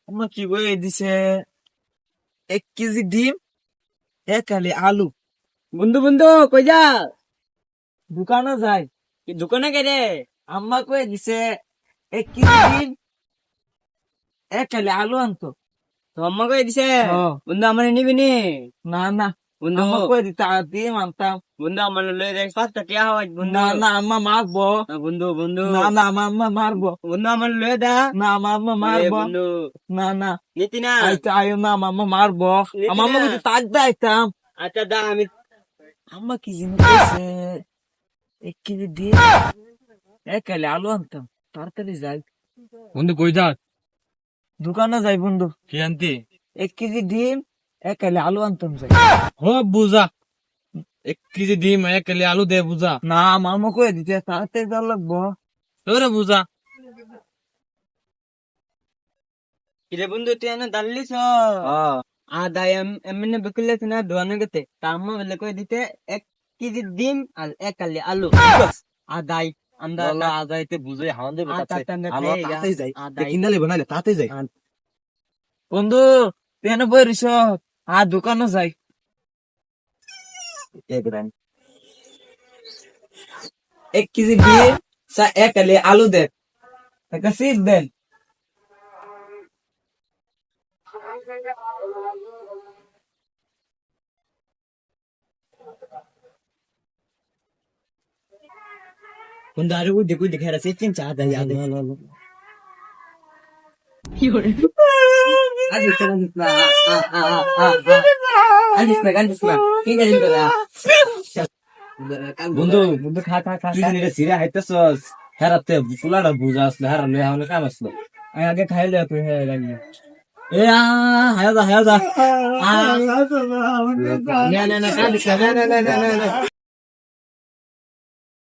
আম্মা কি বই দিছে 1 কেজি ডিম 1 আলি আলু। বন্ধু বন্ধু কই যা? দোকানে যাই। কি দোকানে কে রে? আম্মা কই দিছে 1 কেজি ডিম 1 আলি আলু আনতো। তো আম্মা কই দিছে? হ্যাঁ। বন্ধু আমার নিবি নি? না না, বন্ধু আম্মা কই দিতে ডিম আনতাম। বন্ধু আমার লয়ে দেখ 5টা টিয়া হয় বন্ধু। না না, আম্মা মারবো। বন্ধু বন্ধু না না, আমার আম্মা মারবো। বন্ধু আমার লয়ে দা। না, আমার আম্মা এ মারবো। বন্ধু না না, নিতি না? আইতো আয়ো না, আমার আম্মা মারবো। নিতি আমার না? আম্মা কিন্তু তাকতে আইতাম। আচ্ছা দা আমি আম্মা কি জিনিস কইছে 1 কেজি ডিম 1 আলি আলু আনতাম। তাড়াতাড়ি যাই। বন্ধু কই যা? দোকানে যাই বন্ধু। কি আনতি? 1 কেজি ডিম 1 আলি আলু আনতাম যাই। হ বুঝা, 1 কেজি ডিম 1 কেজি আলু দে বুঝা। না, মামা কয়ে দিতে তাড়াতাড়ি যাওয়া লাগবো। তোরে বুঝা। কিরে বন্ধু তুই এনে দাঁড়লিস? দা এমনি বিকুলেছ না দোয়ানে গেতে তা আম্মা বলে কই দিতে 1 কেজি ডিম আর 1 আলি আলু। দাই আমরা বলো আজাইতে বুঝে হাওন দেবে তাতে আলো তাতেই যাই। আদাই কিনালে বানাইলে তাতেই যাই। বন্ধু তুই এনে বই রিস দোকানে যাই। একদম 1 কেজি ডিম 1 আলি আলু দেন, একটা সিট দেন। বন্ধু আরে ওই দেখো দেখে রাখছি চিন চা দাই আদে আজিস না আজিস না আজিস না আজিস না কি গাজিস না বন্ধু বন্ধু খা খা খা তুই জানি রে সিরা হাইতেছস, হেরাতে ফুলাটা বুঝা আসলে হেরা লই হাওনে কাম আসলো। আগে খাইলে তুই হয়ে গেলি এ হায়া দা না না না কাঁদিস না না না না না